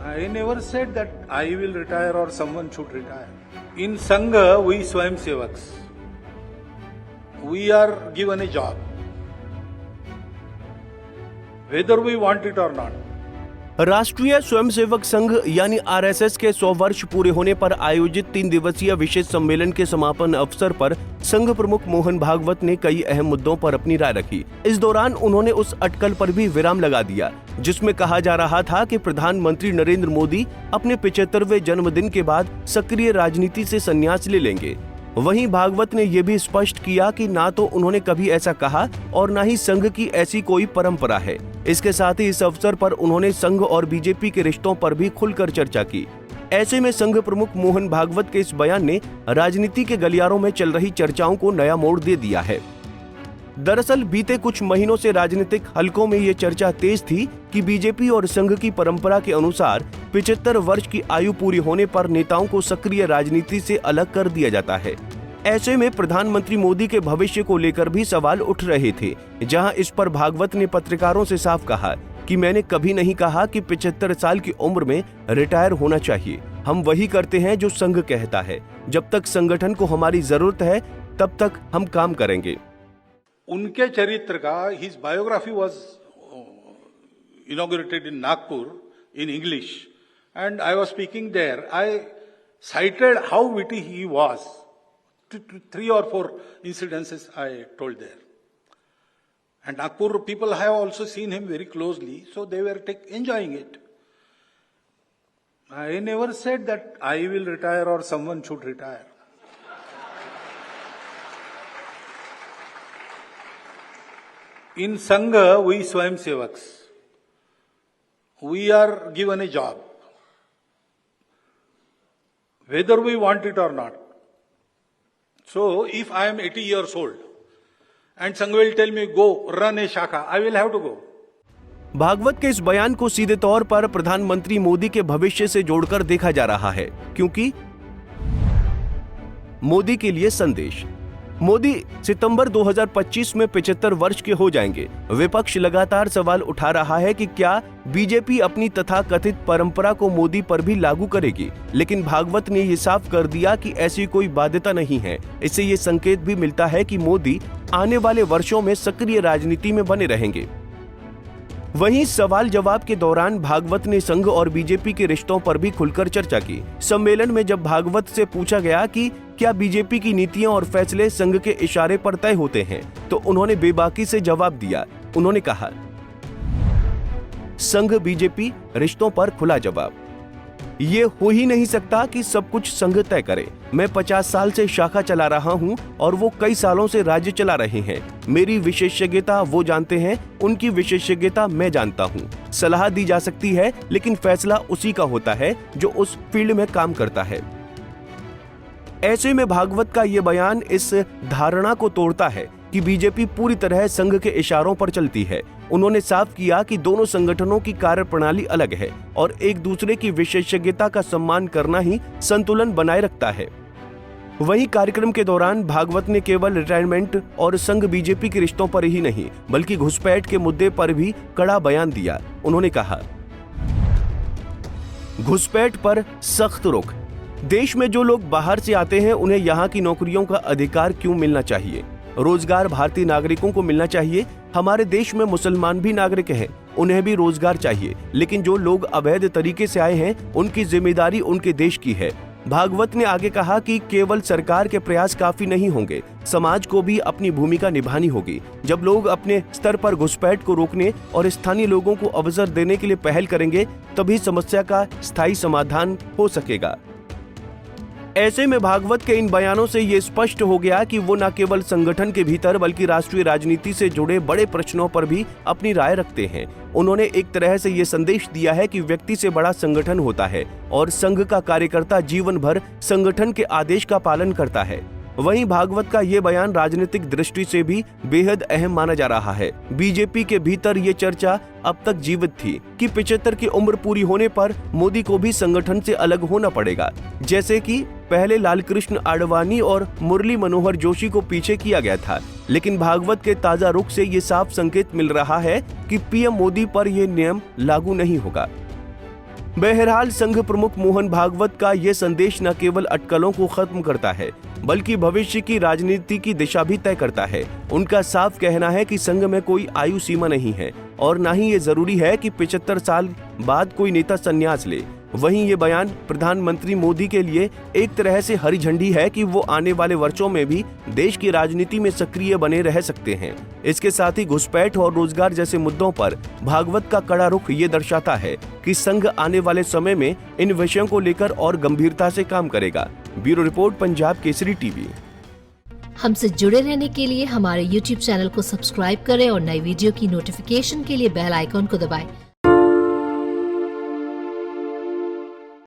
I never said that I will retire or someone should retire. In Sangha, we Swayam Sevaks. We are given a job. Whether we want it or not. राष्ट्रीय स्वयंसेवक संघ यानी RSS के 100 वर्ष पूरे होने पर आयोजित 3 दिवसीय विशेष सम्मेलन के समापन अवसर पर संघ प्रमुख मोहन भागवत ने कई अहम मुद्दों पर अपनी राय रखी। इस दौरान उन्होंने उस अटकल पर भी विराम लगा दिया जिसमें कहा जा रहा था कि प्रधानमंत्री नरेंद्र मोदी अपने 75वें जन्मदिन के बाद सक्रिय राजनीति से संन्यास ले लेंगे। वहीं भागवत ने यह भी स्पष्ट किया कि ना तो उन्होंने कभी ऐसा कहा और ना ही संघ की ऐसी कोई परंपरा है। इसके साथ ही इस अवसर पर उन्होंने संघ और बीजेपी के रिश्तों पर भी खुलकर चर्चा की। ऐसे में संघ प्रमुख मोहन भागवत के इस बयान ने राजनीति के गलियारों में चल रही चर्चाओं को नया मोड़ दे दिया है। दरअसल बीते कुछ महीनों से राजनीतिक हलकों में ये चर्चा तेज थी कि बीजेपी और संघ की परंपरा के अनुसार 75 वर्ष की आयु पूरी होने पर नेताओं को सक्रिय राजनीति से अलग कर दिया जाता है। ऐसे में प्रधानमंत्री मोदी के भविष्य को लेकर भी सवाल उठ रहे थे, जहां इस पर भागवत ने पत्रकारों से साफ कहा कि मैंने कभी नहीं कहा कि 75 साल की उम्र में रिटायर होना चाहिए। हम वही करते हैं जो संघ कहता है। जब तक संगठन को हमारी जरूरत है तब तक हम काम करेंगे। उनके चरित्र का his biography was inaugurated in Nagpur in English and I was speaking there. आई cited how witty he was. 3 or 4 incidences I told there. And Nagpur people have also seen him very closely, so they were enjoying it. I never said that I will retire or someone should retire. In Sangha, we Swayam Sevaks. We are given a job. Whether we want it or not. So, if I am 80 years old and Sangha will tell me, go, run a shaka, I will have to go. Bhagwat के इस बयान को सीधे तौर पर प्रधानमंत्री मोदी के भविष्य से जोड़कर देखा जा रहा है, क्योंकि मोदी के लिए संदेश। मोदी सितंबर 2025 में 75 वर्ष के हो जाएंगे। विपक्ष लगातार सवाल उठा रहा है कि क्या बीजेपी अपनी तथाकथित परंपरा को मोदी पर भी लागू करेगी, लेकिन भागवत ने ये साफ कर दिया कि ऐसी कोई बाध्यता नहीं है। इससे ये संकेत भी मिलता है कि मोदी आने वाले वर्षों में सक्रिय राजनीति में बने रहेंगे। वहीं सवाल जवाब के दौरान भागवत ने संघ और बीजेपी के रिश्तों पर भी खुलकर चर्चा की। सम्मेलन में जब भागवत से पूछा गया कि क्या बीजेपी की नीतियां और फैसले संघ के इशारे पर तय होते हैं, तो उन्होंने बेबाकी से जवाब दिया। उन्होंने कहा, संघ बीजेपी रिश्तों पर खुला जवाब। ये हो ही नहीं सकता कि सब कुछ संघ तय करे। मैं 50 साल से शाखा चला रहा हूं और वो कई सालों से राज्य चला रहे हैं। मेरी विशेषज्ञता वो जानते हैं, उनकी विशेषज्ञता मैं जानता हूं। सलाह दी जा सकती है, लेकिन फैसला उसी का होता है जो उस फील्ड में काम करता है। ऐसे में भागवत का ये बयान इस धारणा को तोड़ता है कि बीजेपी पूरी तरह संघ के इशारों पर चलती है। उन्होंने साफ किया कि दोनों संगठनों की कार्यप्रणाली अलग है और एक दूसरे की विशेषज्ञता का सम्मान करना ही संतुलन बनाए रखता है। वहीं कार्यक्रम के दौरान भागवत ने केवल रिटायरमेंट और संघ बीजेपी के रिश्तों पर ही नहीं, बल्कि घुसपैठ के मुद्दे पर भी कड़ा बयान दिया। उन्होंने कहा, घुसपैठ पर सख्त रोक। देश में जो लोग बाहर से आते हैं उन्हें यहाँ की नौकरियों का अधिकार क्यों मिलना चाहिए? रोजगार भारतीय नागरिकों को मिलना चाहिए। हमारे देश में मुसलमान भी नागरिक हैं, उन्हें भी रोजगार चाहिए। लेकिन जो लोग अवैध तरीके से आए हैं उनकी जिम्मेदारी उनके देश की है। भागवत ने आगे कहा कि केवल सरकार के प्रयास काफी नहीं होंगे, समाज को भी अपनी भूमिका निभानी होगी। जब लोग अपने स्तर पर घुसपैठ को रोकने और स्थानीय लोगों को अवसर देने के लिए पहल करेंगे, तभी समस्या का स्थायी समाधान हो सकेगा। ऐसे में भागवत के इन बयानों से ये स्पष्ट हो गया कि वो न केवल संगठन के भीतर बल्कि राष्ट्रीय राजनीति से जुड़े बड़े प्रश्नों पर भी अपनी राय रखते हैं। उन्होंने एक तरह से ये संदेश दिया है कि व्यक्ति से बड़ा संगठन होता है और संघ का कार्यकर्ता जीवन भर संगठन के आदेश का पालन करता है। वहीं भागवत का ये बयान राजनीतिक दृष्टि से भी बेहद अहम माना जा रहा है। बीजेपी के भीतर ये चर्चा अब तक जीवित थी कि 75 की उम्र पूरी होने पर मोदी को भी संगठन से अलग होना पड़ेगा, जैसे कि पहले लालकृष्ण आडवाणी और मुरली मनोहर जोशी को पीछे किया गया था। लेकिन भागवत के ताजा रुख से ये साफ संकेत मिल रहा है कि पीएम मोदी पर यह नियम लागू नहीं होगा। बहरहाल संघ प्रमुख मोहन भागवत का ये संदेश न केवल अटकलों को खत्म करता है बल्कि भविष्य की राजनीति की दिशा भी तय करता है। उनका साफ कहना है कि संघ में कोई आयु सीमा नहीं है और न ही ये जरूरी है कि 75 साल बाद कोई नेता संन्यास ले। वहीं ये बयान प्रधानमंत्री मोदी के लिए एक तरह से हरी झंडी है कि वो आने वाले वर्षों में भी देश की राजनीति में सक्रिय बने रह सकते हैं। इसके साथ ही घुसपैठ और रोजगार जैसे मुद्दों पर भागवत का कड़ा रुख ये दर्शाता है कि संघ आने वाले समय में इन विषयों को लेकर और गंभीरता से काम करेगा। Bureau report, Punjab Kesari TV. हमसे जुड़े रहने के लिए हमारे YouTube चैनल को सब्सक्राइब करें और नई वीडियो की नोटिफिकेशन के लिए बेल आइकॉन को दबाएं।